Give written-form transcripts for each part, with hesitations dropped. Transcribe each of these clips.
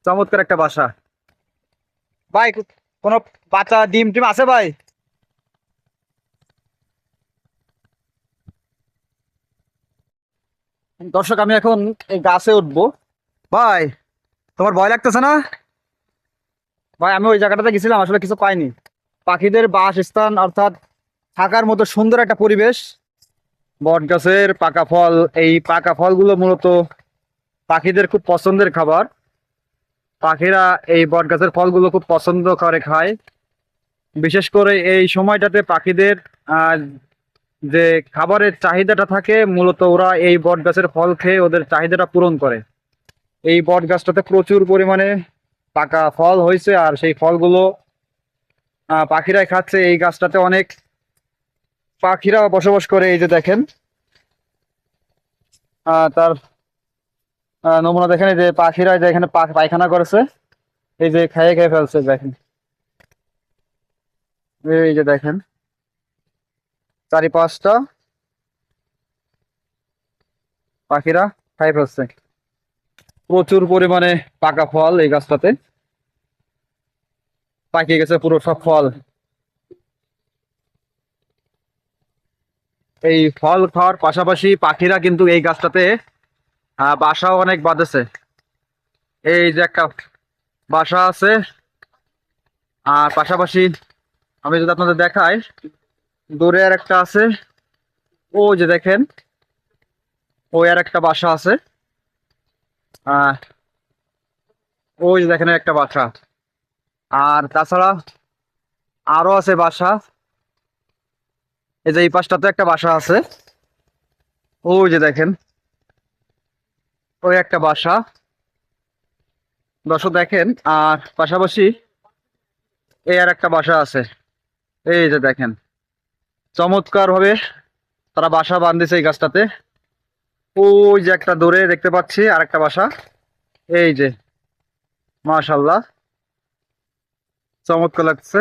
চমৎকার একটা বাসা। ভাই কোনো বাচ্চা ডিম টিম আছে ভাই? দর্শক, আমি এখন এই গাছে উঠবো। ভাই, তোমার ভয় লাগতেছে না? ভাই, আমি ওই জায়গাটাতে গেছিলাম, আসলে কিছু পাইনি। পাখিদের বাসস্থান অর্থাৎ থাকার মতো সুন্দর একটা পরিবেশ। বট গাছের পাকা ফল, এই পাকা ফলগুলো মূলত পাখিদের খুব পছন্দের খাবার। পাখিরা এই বট গাছের ফলগুলো খুব পছন্দ করে খায়। বিশেষ করে এই সময়টাতে পাখিদের আহ যে খাবারের চাহিদাটা থাকে, মূলত ওরা এই বট গাছের ফল খেয়ে ওদের চাহিদাটা পূরণ করে। এই বট গাছটাতে প্রচুর পরিমাণে পাকা ফল হয়েছে, আর সেই ফলগুলো পাখিরাই খাচ্ছে। এই গাছটাতে অনেক পাখিরা বসবাস করে। এই যে দেখেন, তার নমুনা দেখেন। এই যে পাখিরা যে এখানে পায়খানা করেছে, এই যে খেয়ে খেয়ে ফেলছে দেখেন। এই যে দেখেন, চারি পাঁচটা পাখিরা খাই ফেলছে। প্রচুর পরিমাণে পাকা ফল এই গাছটাতে, পাকিয়ে গেছে পুরো সব ফল। এই ফল খাওয়ার পাশাপাশি পাখিরা কিন্তু এই গাছটাতে বাসাও অনেক বাঁধেছে। এই যে একটা বাসা আছে, আর পাশাপাশি আমি যদি আপনাদের দেখাই, দূরে আর একটা আছে। ওই যে দেখেন, ওই আর একটা বাসা আছে। আহ ওই যে দেখেন একটা বাসা। আর তাছাড়া আরো আছে বাসা। এই যে এই পাশটাতে একটা বাসা আছে। ওই যে দেখেন, ওই একটা বাসা। দর্শক দেখেন, আর পাশাপাশি এই আর একটা বাসা আছে। এই যে দেখেন, চমৎকার ভাবে তারা বাসা বাঁধেছে এই গাছটাতে। ওই যে একটা দূরে দেখতে পাচ্ছি আর একটা বাসা। এই যে, মাশাল্লাহ, চমৎকার লাগছে।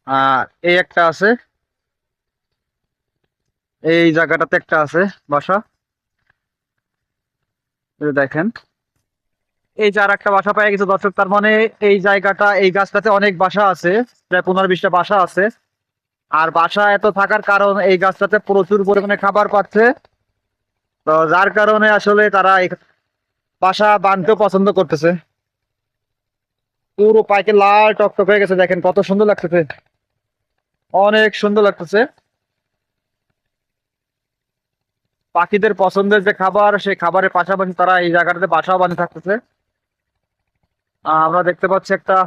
আর এই একটা আছে, এই জায়গাটাতে একটা আছে বাসা। এই যে দেখেন, এই যে আর একটা বাসা পেয়ে গেছে দর্শক। তার মানে এই জায়গাটা, এই গাছটাতে অনেক বাসা আছে, প্রায় 15-20টা বাসা আছে। আর বাসা এত থাকার কারণ, এই গাছটাতে প্রচুর পরিমাণে খাবার পাচ্ছে। তো যার কারণে আসলে তারা এই বাসা বাঁধতেও পছন্দ করতেছে। পুরো পাইকে লাল টকটক হয়ে গেছে, দেখেন কত সুন্দর লাগতেছে, অনেক সুন্দর লাগতেছে। পাখিদের পছন্দের যে খাবার, সেই খাবারের পাশাপাশি তারা এই জায়গাটাতে বাসাও বানিয়ে থাকতেছে। আমরা দেখতে পাচ্ছি একটা